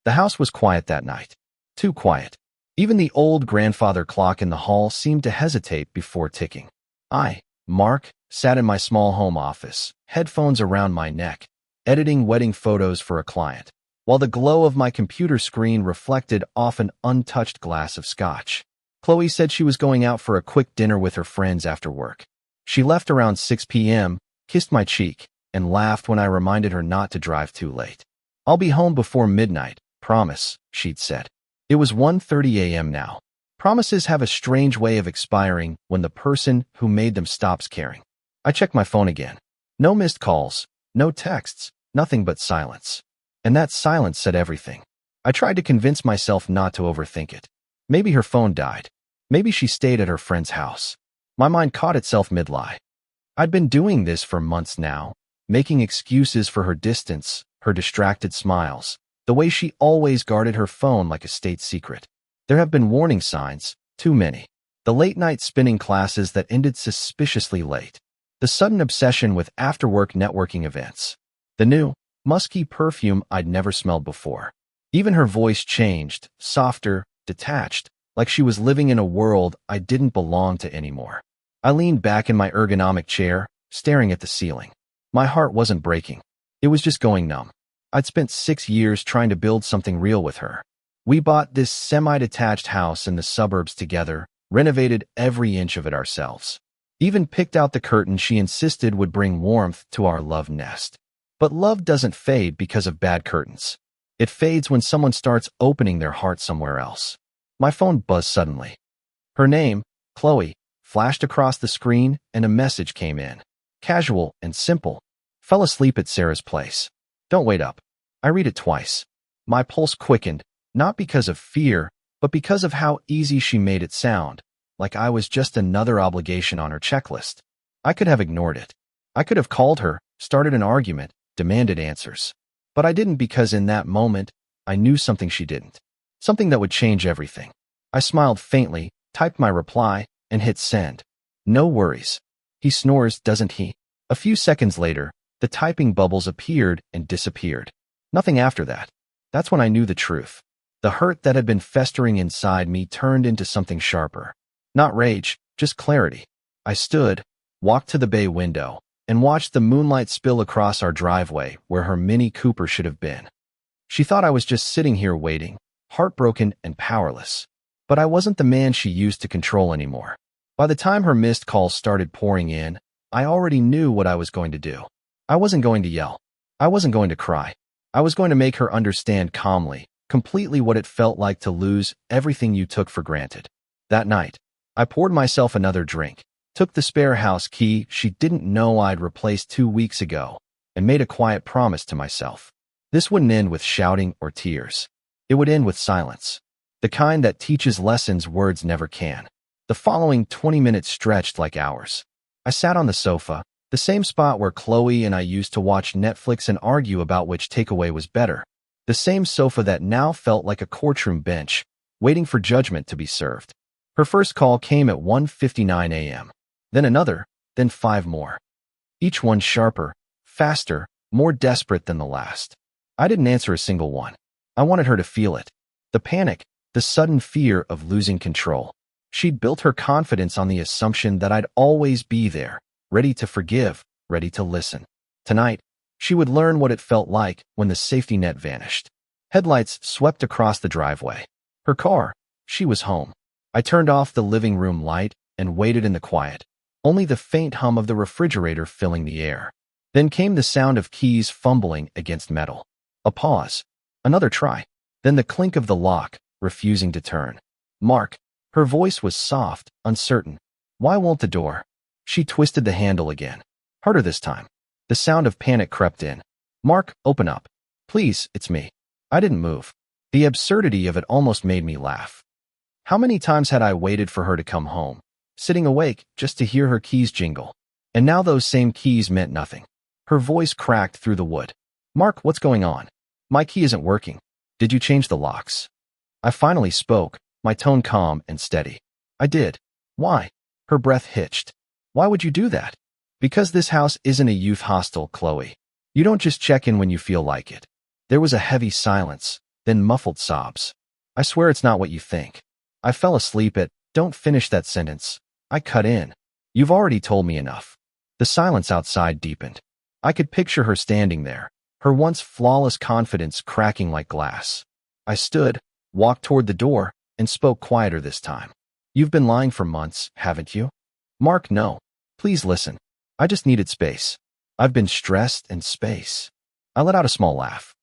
The house was quiet that night. Too quiet. Even the old grandfather clock in the hall seemed to hesitate before ticking. I, Mark, sat in my small home office, headphones around my neck, editing wedding photos for a client, while the glow of my computer screen reflected off an untouched glass of scotch. Chloe said she was going out for a quick dinner with her friends after work. She left around 6 p.m., kissed my cheek, and laughed when I reminded her not to drive too late. "I'll be home before midnight, promise," she'd said. It was 1:30 a.m. now. Promises have a strange way of expiring when the person who made them stops caring. I checked my phone again. No missed calls, no texts, nothing but silence. And that silence said everything. I tried to convince myself not to overthink it. Maybe her phone died. Maybe she stayed at her friend's house. My mind caught itself mid-lie. I'd been doing this for months now, making excuses for her distance, her distracted smiles, the way she always guarded her phone like a state secret. There have been warning signs, too many. The late-night spinning classes that ended suspiciously late. The sudden obsession with after-work networking events. The new, musky perfume I'd never smelled before. Even her voice changed, softer, detached, like she was living in a world I didn't belong to anymore. I leaned back in my ergonomic chair, staring at the ceiling. My heart wasn't breaking. It was just going numb. I'd spent 6 years trying to build something real with her. We bought this semi-detached house in the suburbs together, renovated every inch of it ourselves. Even picked out the curtain she insisted would bring warmth to our love nest. But love doesn't fade because of bad curtains. It fades when someone starts opening their heart somewhere else. My phone buzzed suddenly. Her name, Chloe, flashed across the screen and a message came in. Casual and simple. "Fell asleep at Sarah's place. Don't wait up." I read it twice. My pulse quickened, not because of fear, but because of how easy she made it sound, like I was just another obligation on her checklist. I could have ignored it. I could have called her, started an argument, demanded answers. But I didn't because in that moment, I knew something she didn't. Something that would change everything. I smiled faintly, typed my reply, and hit send. No worries. He snores, doesn't he? A few seconds later, the typing bubbles appeared and disappeared. Nothing after that. That's when I knew the truth. The hurt that had been festering inside me turned into something sharper. Not rage, just clarity. I stood, walked to the bay window, and watched the moonlight spill across our driveway where her Mini Cooper should have been. She thought I was just sitting here waiting, heartbroken and powerless. But I wasn't the man she used to control anymore. By the time her missed calls started pouring in, I already knew what I was going to do. I wasn't going to yell. I wasn't going to cry. I was going to make her understand calmly, completely what it felt like to lose everything you took for granted. That night, I poured myself another drink, took the spare house key she didn't know I'd replaced 2 weeks ago, and made a quiet promise to myself. This wouldn't end with shouting or tears. It would end with silence. The kind that teaches lessons words never can. The following 20 minutes stretched like hours. I sat on the sofa, the same spot where Chloe and I used to watch Netflix and argue about which takeaway was better. The same sofa that now felt like a courtroom bench, waiting for judgment to be served. Her first call came at 1:59 a.m. Then another, then 5 more. Each one sharper, faster, more desperate than the last. I didn't answer a single one. I wanted her to feel it. The panic, the sudden fear of losing control. She'd built her confidence on the assumption that I'd always be there, ready to forgive, ready to listen. Tonight, she would learn what it felt like when the safety net vanished. Headlights swept across the driveway. Her car, she was home. I turned off the living room light and waited in the quiet, only the faint hum of the refrigerator filling the air. Then came the sound of keys fumbling against metal. A pause. Another try. Then the clink of the lock, refusing to turn. "Mark." Her voice was soft, uncertain. "Why won't the door?" She twisted the handle again. Harder this time. The sound of panic crept in. "Mark, open up. Please, it's me." I didn't move. The absurdity of it almost made me laugh. How many times had I waited for her to come home, sitting awake just to hear her keys jingle? And now those same keys meant nothing. Her voice cracked through the wood. "Mark, what's going on? My key isn't working. Did you change the locks?" I finally spoke, my tone calm and steady. "I did." "Why?" Her breath hitched. "Why would you do that?" "Because this house isn't a youth hostel, Chloe. You don't just check in when you feel like it." There was a heavy silence, then muffled sobs. I swear it's not what you think. I fell asleep at, don't finish that sentence. I cut in. You've already told me enough. The silence outside deepened. I could picture her standing there, her once flawless confidence cracking like glass. I stood, walked toward the door, and spoke quieter this time. You've been lying for months, haven't you? Mark, no. Please listen. I just needed space. I've been stressed and space. I let out a small laugh.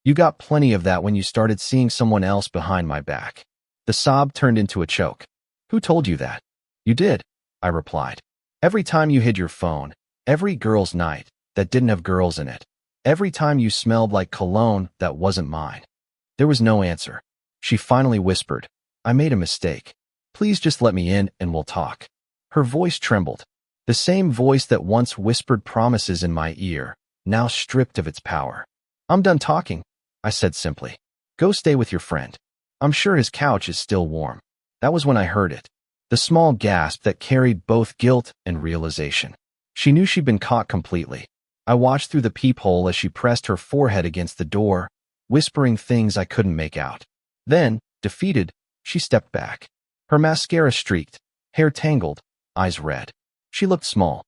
You got plenty of that when you started seeing someone else behind my back. The sob turned into a choke. Who told you that? You did, I replied. Every time you hid your phone, every girl's night that didn't have girls in it, every time you smelled like cologne that wasn't mine. There was no answer. She finally whispered, I made a mistake. Please just let me in and we'll talk. Her voice trembled. The same voice that once whispered promises in my ear, now stripped of its power. I'm done talking, I said simply. Go stay with your friend. I'm sure his couch is still warm. That was when I heard it. The small gasp that carried both guilt and realization. She knew she'd been caught completely. I watched through the peephole as she pressed her forehead against the door, whispering things I couldn't make out. Then, defeated, she stepped back. Her mascara streaked, hair tangled, eyes red. She looked small.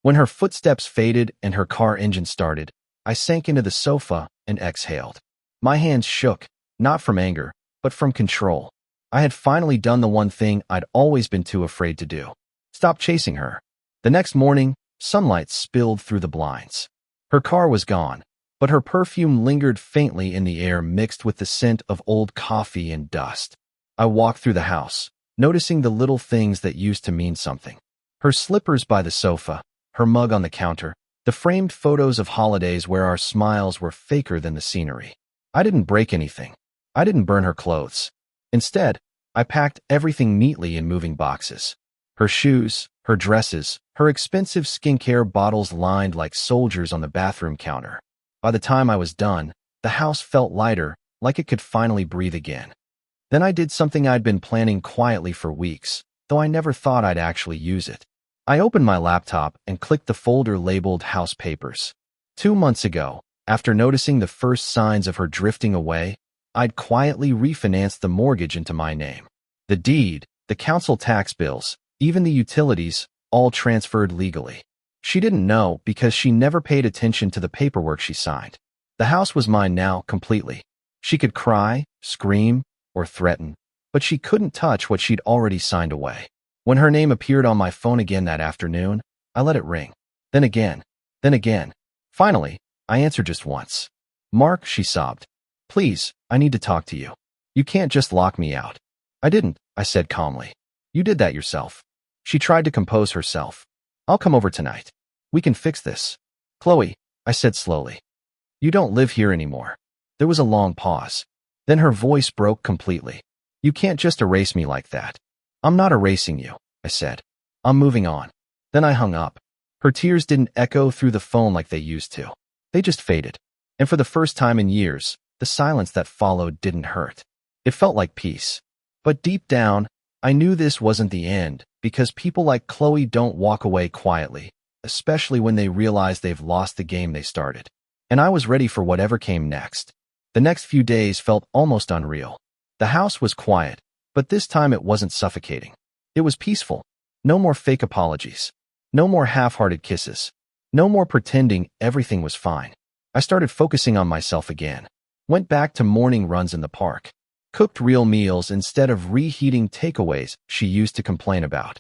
When her footsteps faded and her car engine started, I sank into the sofa and exhaled. My hands shook, not from anger, but from control. I had finally done the one thing I'd always been too afraid to do. Stop chasing her. The next morning, sunlight spilled through the blinds. Her car was gone, but her perfume lingered faintly in the air mixed with the scent of old coffee and dust. I walked through the house, noticing the little things that used to mean something. Her slippers by the sofa, her mug on the counter, the framed photos of holidays where our smiles were faker than the scenery. I didn't break anything. I didn't burn her clothes. Instead, I packed everything neatly in moving boxes. Her shoes, her dresses, her expensive skincare bottles lined like soldiers on the bathroom counter. By the time I was done, the house felt lighter, like it could finally breathe again. Then I did something I'd been planning quietly for weeks, though I never thought I'd actually use it. I opened my laptop and clicked the folder labeled House Papers. 2 months ago, after noticing the first signs of her drifting away, I'd quietly refinanced the mortgage into my name. The deed, the council tax bills, even the utilities, all transferred legally. She didn't know because she never paid attention to the paperwork she signed. The house was mine now completely. She could cry, scream, or threaten, but she couldn't touch what she'd already signed away. When her name appeared on my phone again that afternoon, I let it ring. Then again. Then again. Finally, I answered just once. Mark, she sobbed. Please, I need to talk to you. You can't just lock me out. I didn't, I said calmly. You did that yourself. She tried to compose herself. I'll come over tonight. We can fix this. Chloe, I said slowly. You don't live here anymore. There was a long pause. Then her voice broke completely. You can't just erase me like that. I'm not erasing you, I said. I'm moving on. Then I hung up. Her tears didn't echo through the phone like they used to. They just faded. And for the first time in years, the silence that followed didn't hurt. It felt like peace. But deep down, I knew this wasn't the end, because people like Chloe don't walk away quietly, especially when they realize they've lost the game they started. And I was ready for whatever came next. The next few days felt almost unreal. The house was quiet, but this time it wasn't suffocating. It was peaceful. No more fake apologies. No more half-hearted kisses. No more pretending everything was fine. I started focusing on myself again. Went back to morning runs in the park. Cooked real meals instead of reheating takeaways she used to complain about.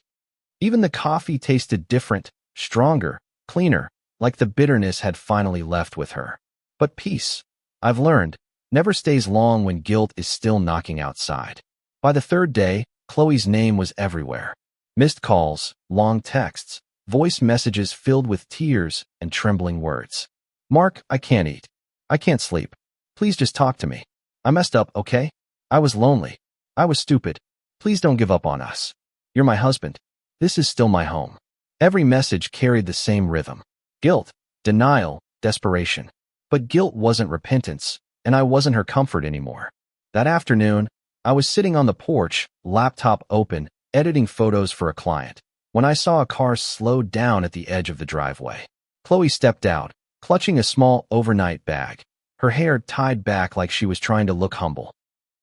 Even the coffee tasted different, stronger, cleaner, like the bitterness had finally left with her. But peace, I've learned, never stays long when guilt is still knocking outside. By the third day, Chloe's name was everywhere. Missed calls, long texts, voice messages filled with tears and trembling words. Mark, I can't eat. I can't sleep. Please just talk to me. I messed up, okay? I was lonely. I was stupid. Please don't give up on us. You're my husband. This is still my home. Every message carried the same rhythm. Guilt, denial, desperation. But guilt wasn't repentance, and I wasn't her comfort anymore. That afternoon, I was sitting on the porch, laptop open, editing photos for a client, when I saw a car slow down at the edge of the driveway. Chloe stepped out, clutching a small overnight bag. her hair tied back like she was trying to look humble.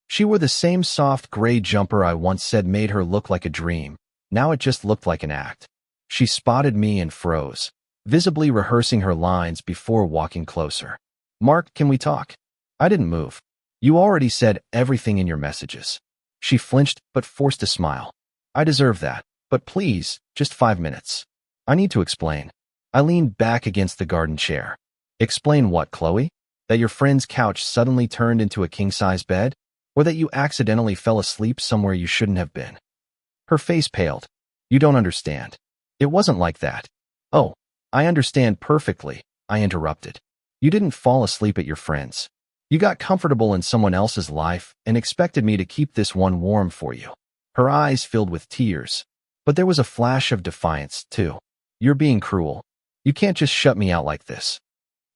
She wore the same soft gray jumper I once said made her look like a dream. Now it just looked like an act. She spotted me and froze, visibly rehearsing her lines before walking closer. "Mark, can we talk?" I didn't move. "You already said everything in your messages." She flinched but forced a smile. "I deserve that, but please, just 5 minutes. I need to explain." I leaned back against the garden chair. "Explain what, Chloe? That your friend's couch suddenly turned into a king-size bed? Or that you accidentally fell asleep somewhere you shouldn't have been?" Her face paled. "You don't understand. It wasn't like that." "Oh, I understand perfectly," I interrupted. "You didn't fall asleep at your friend's. You got comfortable in someone else's life and expected me to keep this one warm for you." Her eyes filled with tears, but there was a flash of defiance, too. "You're being cruel. You can't just shut me out like this.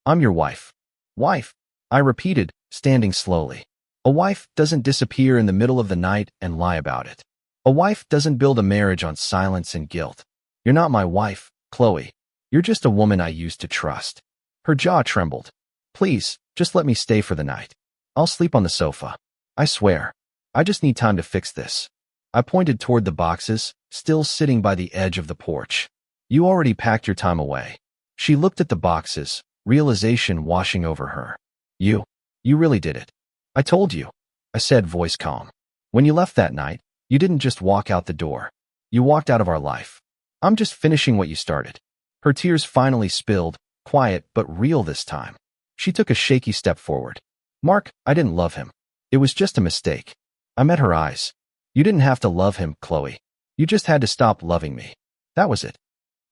I'm your wife." "Wife," I repeated, standing slowly. "A wife doesn't disappear in the middle of the night and lie about it. A wife doesn't build a marriage on silence and guilt. You're not my wife, Chloe. You're just a woman I used to trust." Her jaw trembled. "Please, just let me stay for the night. I'll sleep on the sofa. I swear. I just need time to fix this." I pointed toward the boxes, still sitting by the edge of the porch. "You already packed your time away." She looked at the boxes, realization washing over her. You really did it." "I told you," I said, voice calm. "When you left that night, you didn't just walk out the door. You walked out of our life. I'm just finishing what you started." Her tears finally spilled, quiet but real this time. She took a shaky step forward. "Mark, I didn't love him. It was just a mistake." I met her eyes. "You didn't have to love him, Chloe. You just had to stop loving me. That was it."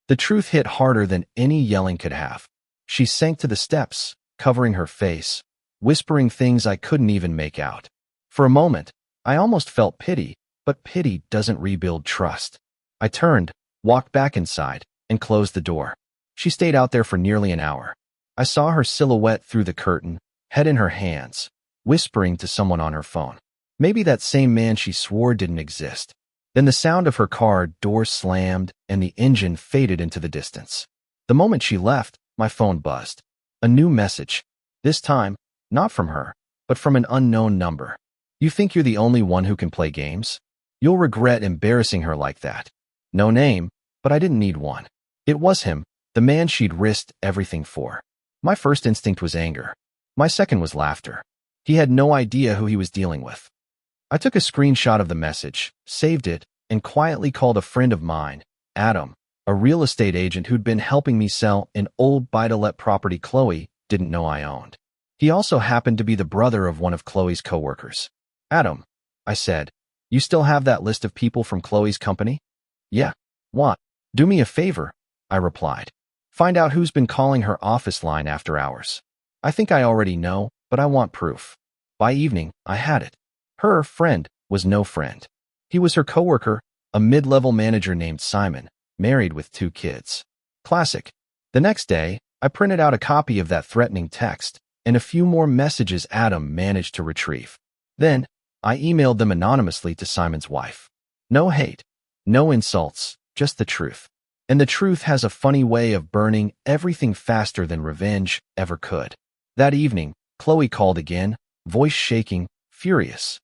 The truth hit harder than any yelling could have. She sank to the steps, covering her face, whispering things I couldn't even make out. For a moment, I almost felt pity, but pity doesn't rebuild trust. I turned, walked back inside, and closed the door. She stayed out there for nearly an hour. I saw her silhouette through the curtain, head in her hands, whispering to someone on her phone. Maybe that same man she swore didn't exist. Then the sound of her car door slammed and the engine faded into the distance. The moment she left, my phone buzzed. A new message. This time, not from her, but from an unknown number. "You think you're the only one who can play games? You'll regret embarrassing her like that." No name, but I didn't need one. It was him, the man she'd risked everything for. My first instinct was anger. My second was laughter. He had no idea who he was dealing with. I took a screenshot of the message, saved it, and quietly called a friend of mine, Adam, a real estate agent who'd been helping me sell an old buy-to-let property Chloe didn't know I owned. He also happened to be the brother of one of Chloe's coworkers. "Adam," I said, "you still have that list of people from Chloe's company?" "Yeah. What?" "Do me a favor," I replied. "Find out who's been calling her office line after hours. I think I already know, but I want proof." By evening, I had it. Her friend was no friend. He was her coworker, a mid-level manager named Simon, married with 2 kids. Classic. The next day, I printed out a copy of that threatening text and a few more messages Adam managed to retrieve. Then, I emailed them anonymously to Simon's wife. No hate, no insults, just the truth. And the truth has a funny way of burning everything faster than revenge ever could. That evening, Chloe called again, voice shaking, furious.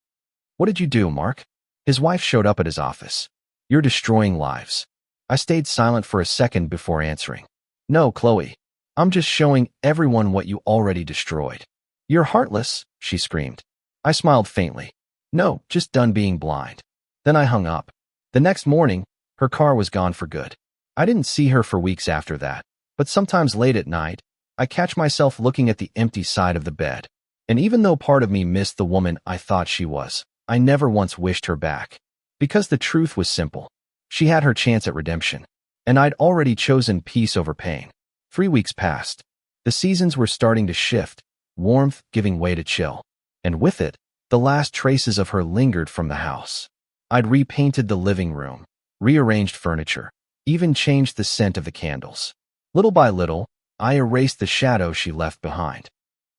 "What did you do, Mark?" His wife showed up at his office. "You're destroying lives." I stayed silent for a second before answering. "No, Chloe. I'm just showing everyone what you already destroyed." "You're heartless," she screamed. I smiled faintly. "No, just done being blind." Then I hung up. The next morning, her car was gone for good. I didn't see her for weeks after that, but sometimes late at night, I catch myself looking at the empty side of the bed. And even though part of me missed the woman I thought she was, I never once wished her back. Because the truth was simple. She had her chance at redemption. And I'd already chosen peace over pain. 3 weeks passed. The seasons were starting to shift, warmth giving way to chill. And with it, the last traces of her lingered from the house. I'd repainted the living room, rearranged furniture, even changed the scent of the candles. Little by little, I erased the shadow she left behind.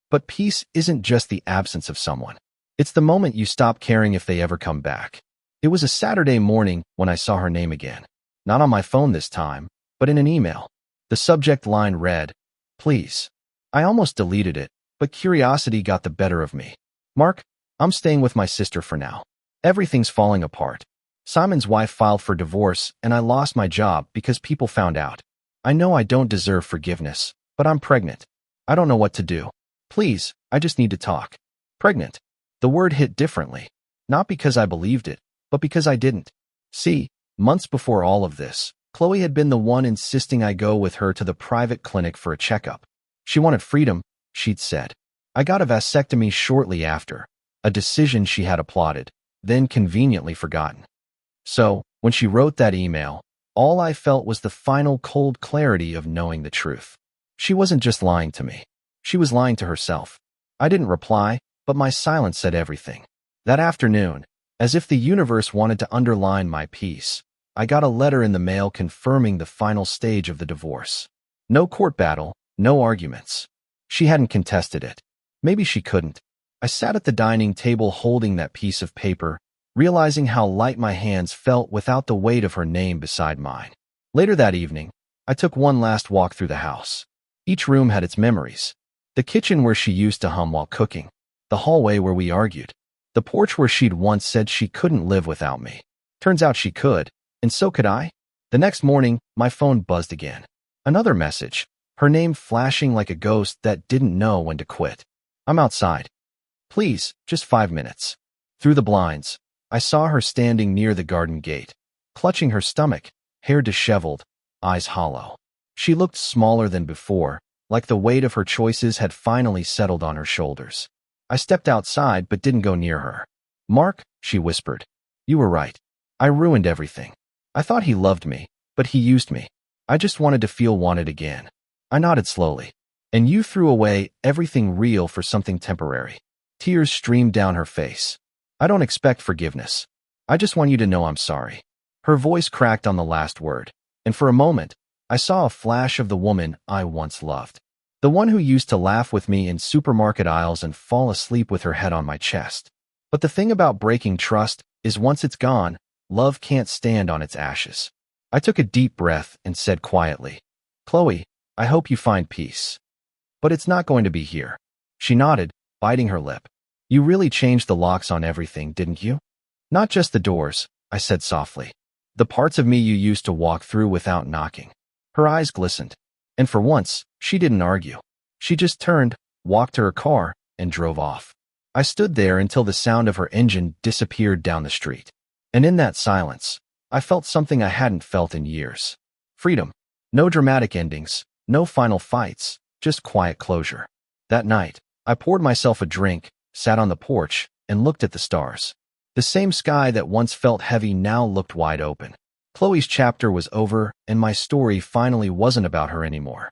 But peace isn't just the absence of someone. It's the moment you stop caring if they ever come back. It was a Saturday morning when I saw her name again. Not on my phone this time, but in an email. The subject line read, "Please." I almost deleted it, but curiosity got the better of me. Mark, I'm staying with my sister for now. Everything's falling apart. Simon's wife filed for divorce, and I lost my job because people found out. I know I don't deserve forgiveness, but I'm pregnant. I don't know what to do. Please, I just need to talk. Pregnant. The word hit differently. Not because I believed it, but because I didn't. See, months before all of this, Chloe had been the one insisting I go with her to the private clinic for a checkup. She wanted freedom, she'd said. I got a vasectomy shortly after, a decision she had applauded, then conveniently forgotten. So, when she wrote that email, all I felt was the final cold clarity of knowing the truth. She wasn't just lying to me. She was lying to herself. I didn't reply, but my silence said everything. That afternoon, as if the universe wanted to underline my peace, I got a letter in the mail confirming the final stage of the divorce. No court battle, no arguments. She hadn't contested it. Maybe she couldn't. I sat at the dining table holding that piece of paper, realizing how light my hands felt without the weight of her name beside mine. Later that evening, I took one last walk through the house. Each room had its memories. The kitchen where she used to hum while cooking. The hallway where we argued. The porch where she'd once said she couldn't live without me. Turns out she could, and so could I. The next morning, my phone buzzed again. Another message. Her name flashing like a ghost that didn't know when to quit. I'm outside. Please, just 5 minutes. Through the blinds, I saw her standing near the garden gate, clutching her stomach, hair disheveled, eyes hollow. She looked smaller than before, like the weight of her choices had finally settled on her shoulders. I stepped outside but didn't go near her. Mark, she whispered. You were right. I ruined everything. I thought he loved me, but he used me. I just wanted to feel wanted again. I nodded slowly. And you threw away everything real for something temporary. Tears streamed down her face. I don't expect forgiveness. I just want you to know I'm sorry. Her voice cracked on the last word, and for a moment, I saw a flash of the woman I once loved. The one who used to laugh with me in supermarket aisles and fall asleep with her head on my chest. But the thing about breaking trust is once it's gone, love can't stand on its ashes. I took a deep breath and said quietly, Chloe, I hope you find peace. But it's not going to be here. She nodded, biting her lip. You really changed the locks on everything, didn't you? Not just the doors, I said softly. The parts of me you used to walk through without knocking. Her eyes glistened. And for once, she didn't argue. She just turned, walked to her car, and drove off. I stood there until the sound of her engine disappeared down the street. And in that silence, I felt something I hadn't felt in years. Freedom. No dramatic endings, no final fights, just quiet closure. That night, I poured myself a drink, sat on the porch, and looked at the stars. The same sky that once felt heavy now looked wide open. Chloe's chapter was over, and my story finally wasn't about her anymore.